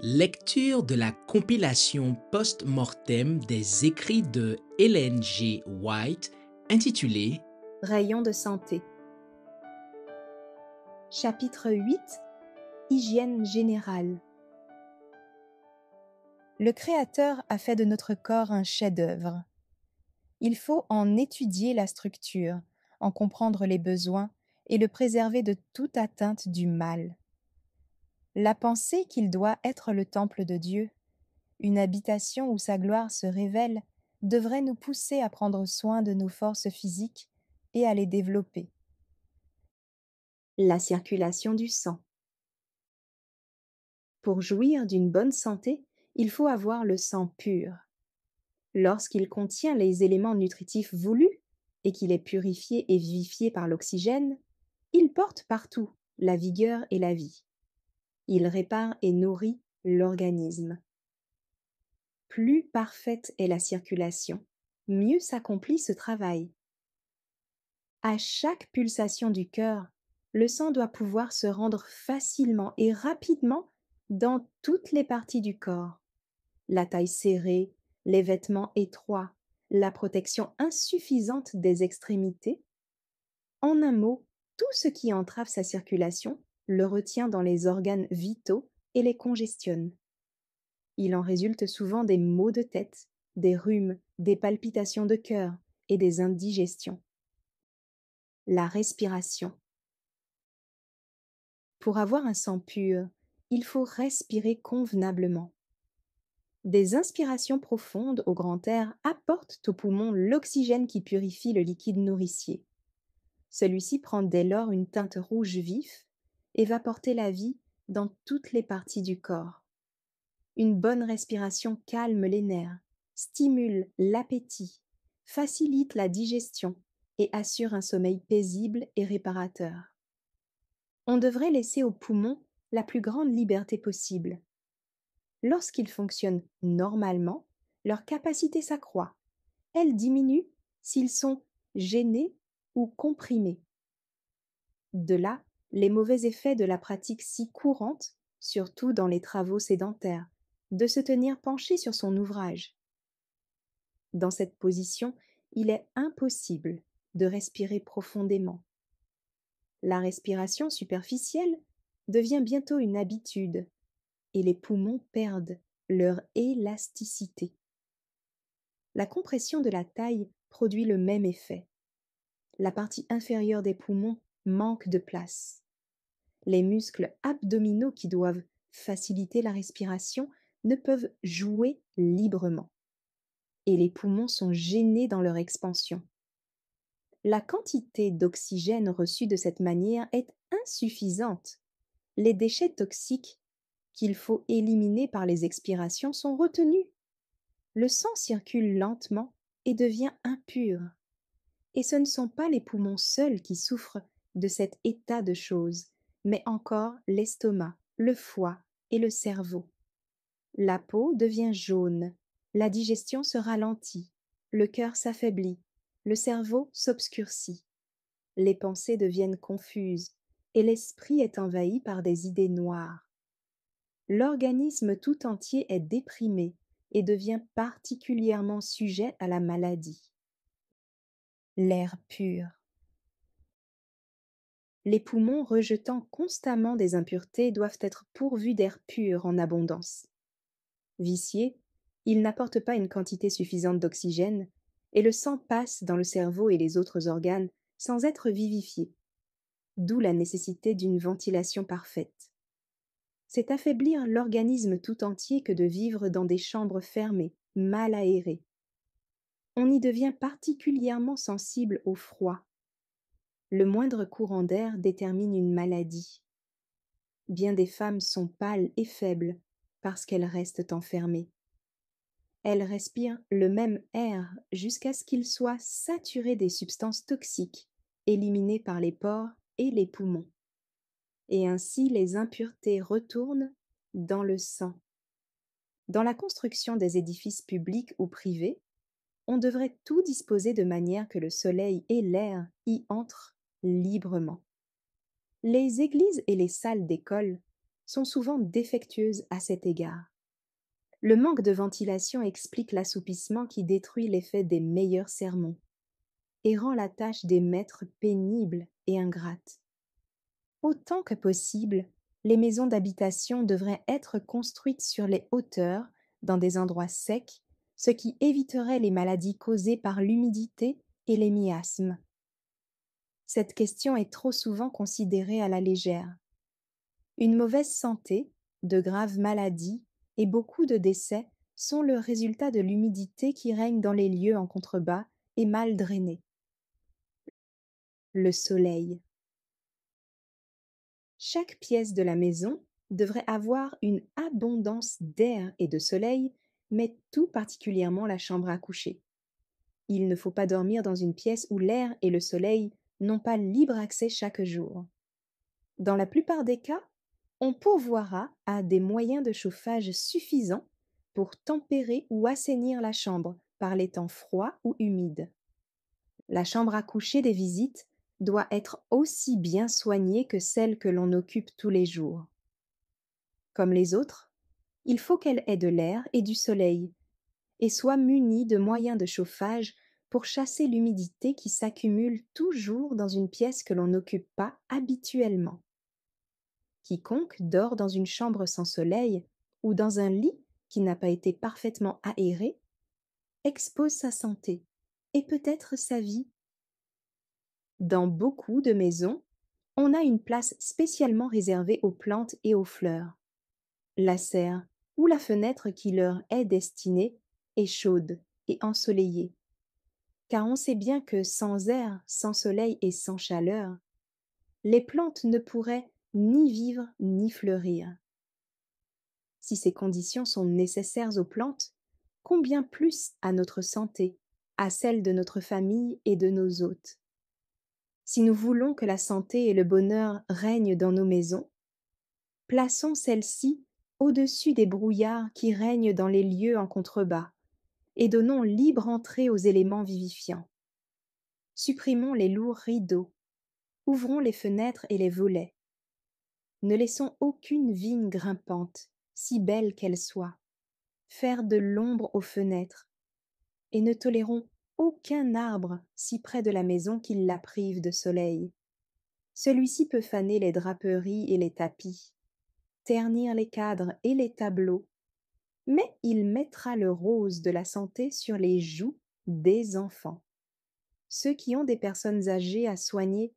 Lecture de la compilation post-mortem des écrits de Ellen G. White intitulée Rayon de santé. Chapitre 8. Hygiène générale. Le Créateur a fait de notre corps un chef-d'œuvre. Il faut en étudier la structure, en comprendre les besoins et le préserver de toute atteinte du mal. La pensée qu'il doit être le temple de Dieu, une habitation où sa gloire se révèle, devrait nous pousser à prendre soin de nos forces physiques et à les développer. La circulation du sang. Pour jouir d'une bonne santé, il faut avoir le sang pur. Lorsqu'il contient les éléments nutritifs voulus et qu'il est purifié et vivifié par l'oxygène, il porte partout la vigueur et la vie. Il répare et nourrit l'organisme. Plus parfaite est la circulation, mieux s'accomplit ce travail. À chaque pulsation du cœur, le sang doit pouvoir se rendre facilement et rapidement dans toutes les parties du corps. La taille serrée, les vêtements étroits, la protection insuffisante des extrémités. En un mot, tout ce qui entrave sa circulation le retient dans les organes vitaux et les congestionne. Il en résulte souvent des maux de tête, des rhumes, des palpitations de cœur et des indigestions. La respiration. Pour avoir un sang pur, il faut respirer convenablement. Des inspirations profondes au grand air apportent aux poumons l'oxygène qui purifie le liquide nourricier. Celui-ci prend dès lors une teinte rouge vif et va porter la vie dans toutes les parties du corps. Une bonne respiration calme les nerfs, stimule l'appétit, facilite la digestion et assure un sommeil paisible et réparateur. On devrait laisser aux poumons la plus grande liberté possible. Lorsqu'ils fonctionnent normalement, leur capacité s'accroît. Elle diminue s'ils sont gênés ou comprimés. De là, les mauvais effets de la pratique si courante, surtout dans les travaux sédentaires, de se tenir penché sur son ouvrage. Dans cette position, il est impossible de respirer profondément. La respiration superficielle devient bientôt une habitude et les poumons perdent leur élasticité. La compression de la taille produit le même effet. La partie inférieure des poumons manque de place. Les muscles abdominaux qui doivent faciliter la respiration ne peuvent jouer librement. Et les poumons sont gênés dans leur expansion. La quantité d'oxygène reçue de cette manière est insuffisante. Les déchets toxiques qu'il faut éliminer par les expirations sont retenus. Le sang circule lentement et devient impur. Et ce ne sont pas les poumons seuls qui souffrent de cet état de choses, mais encore l'estomac, le foie et le cerveau. La peau devient jaune, la digestion se ralentit, le cœur s'affaiblit, le cerveau s'obscurcit. Les pensées deviennent confuses et l'esprit est envahi par des idées noires. L'organisme tout entier est déprimé et devient particulièrement sujet à la maladie. L'air pur. Les poumons rejetant constamment des impuretés doivent être pourvus d'air pur en abondance. Viciés, ils n'apportent pas une quantité suffisante d'oxygène et le sang passe dans le cerveau et les autres organes sans être vivifié, d'où la nécessité d'une ventilation parfaite. C'est affaiblir l'organisme tout entier que de vivre dans des chambres fermées, mal aérées. On y devient particulièrement sensible au froid. Le moindre courant d'air détermine une maladie. Bien des femmes sont pâles et faibles parce qu'elles restent enfermées. Elles respirent le même air jusqu'à ce qu'il soit saturé des substances toxiques éliminées par les pores et les poumons. Et ainsi les impuretés retournent dans le sang. Dans la construction des édifices publics ou privés, on devrait tout disposer de manière que le soleil et l'air y entrent librement. Les églises et les salles d'école sont souvent défectueuses à cet égard. Le manque de ventilation explique l'assoupissement qui détruit l'effet des meilleurs sermons et rend la tâche des maîtres pénible et ingrate. Autant que possible, les maisons d'habitation devraient être construites sur les hauteurs, dans des endroits secs, ce qui éviterait les maladies causées par l'humidité et les miasmes. Cette question est trop souvent considérée à la légère. Une mauvaise santé, de graves maladies et beaucoup de décès sont le résultat de l'humidité qui règne dans les lieux en contrebas et mal drainés. Le soleil. Chaque pièce de la maison devrait avoir une abondance d'air et de soleil, mais tout particulièrement la chambre à coucher. Il ne faut pas dormir dans une pièce où l'air et le soleil n'ont pas libre accès chaque jour. Dans la plupart des cas, on pourvoira à des moyens de chauffage suffisants pour tempérer ou assainir la chambre par les temps froids ou humides. La chambre à coucher des visites doit être aussi bien soignée que celle que l'on occupe tous les jours. Comme les autres, il faut qu'elle ait de l'air et du soleil, et soit munie de moyens de chauffage pour chasser l'humidité qui s'accumule toujours dans une pièce que l'on n'occupe pas habituellement. Quiconque dort dans une chambre sans soleil ou dans un lit qui n'a pas été parfaitement aéré expose sa santé et peut-être sa vie. Dans beaucoup de maisons, on a une place spécialement réservée aux plantes et aux fleurs. La serre ou la fenêtre qui leur est destinée est chaude et ensoleillée, car on sait bien que sans air, sans soleil et sans chaleur, les plantes ne pourraient ni vivre ni fleurir. Si ces conditions sont nécessaires aux plantes, combien plus à notre santé, à celle de notre famille et de nos hôtes. Si nous voulons que la santé et le bonheur règnent dans nos maisons, plaçons celles-ci au-dessus des brouillards qui règnent dans les lieux en contrebas, et donnons libre entrée aux éléments vivifiants. Supprimons les lourds rideaux, ouvrons les fenêtres et les volets. Ne laissons aucune vigne grimpante, si belle qu'elle soit, faire de l'ombre aux fenêtres, et ne tolérons aucun arbre si près de la maison qu'il la prive de soleil. Celui-ci peut faner les draperies et les tapis, ternir les cadres et les tableaux, mais il mettra le rose de la santé sur les joues des enfants. Ceux qui ont des personnes âgées à soigner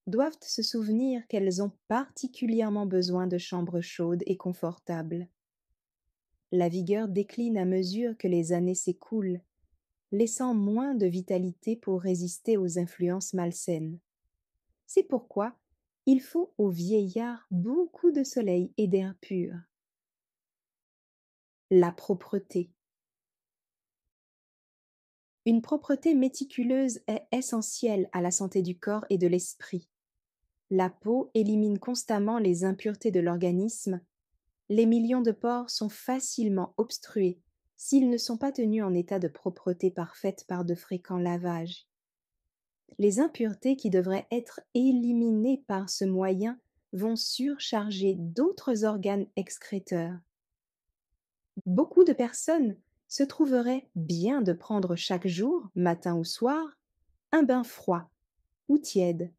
doivent se souvenir qu'elles ont particulièrement besoin de chambres chaudes et confortables. La vigueur décline à mesure que les années s'écoulent, laissant moins de vitalité pour résister aux influences malsaines. C'est pourquoi il faut aux vieillards beaucoup de soleil et d'air pur. La propreté. Une propreté méticuleuse est essentielle à la santé du corps et de l'esprit. La peau élimine constamment les impuretés de l'organisme. Les millions de pores sont facilement obstrués s'ils ne sont pas tenus en état de propreté parfaite par de fréquents lavages. Les impuretés qui devraient être éliminées par ce moyen vont surcharger d'autres organes excréteurs. Beaucoup de personnes se trouveraient bien de prendre chaque jour, matin ou soir, un bain froid ou tiède.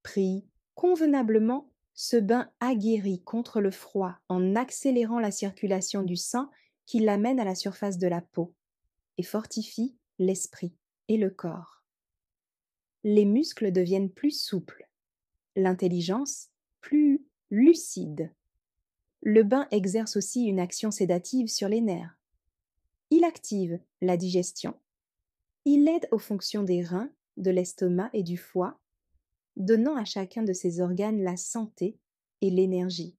Pris convenablement, ce bain aguerrit contre le froid en accélérant la circulation du sang qui l'amène à la surface de la peau et fortifie l'esprit et le corps. Les muscles deviennent plus souples, l'intelligence plus lucide. Le bain exerce aussi une action sédative sur les nerfs. Il active la digestion. Il aide aux fonctions des reins, de l'estomac et du foie, donnant à chacun de ces organes la santé et l'énergie.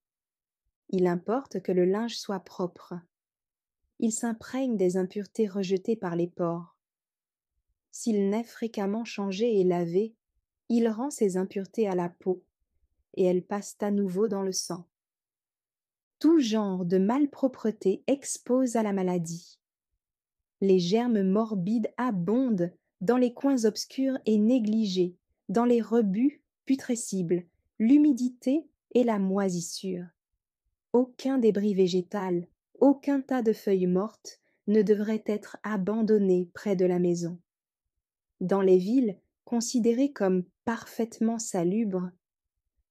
Il importe que le linge soit propre. Il s'imprègne des impuretés rejetées par les pores. S'il n'est fréquemment changé et lavé, il rend ces impuretés à la peau, et elles passent à nouveau dans le sang. Tout genre de malpropreté expose à la maladie. Les germes morbides abondent dans les coins obscurs et négligés, dans les rebuts putrescibles, l'humidité et la moisissure. Aucun débris végétal, aucun tas de feuilles mortes ne devrait être abandonné près de la maison. Dans les villes, considérées comme parfaitement salubres,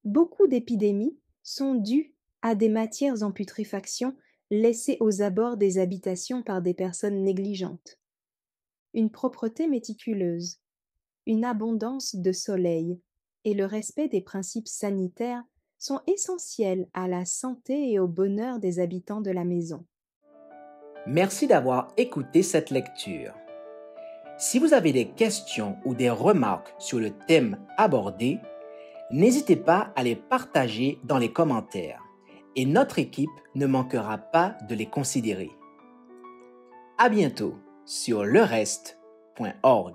beaucoup d'épidémies sont dues à des matières en putréfaction laissées aux abords des habitations par des personnes négligentes. Une propreté méticuleuse, une abondance de soleil et le respect des principes sanitaires sont essentiels à la santé et au bonheur des habitants de la maison. Merci d'avoir écouté cette lecture. Si vous avez des questions ou des remarques sur le thème abordé, n'hésitez pas à les partager dans les commentaires et notre équipe ne manquera pas de les considérer. À bientôt sur lereste.org.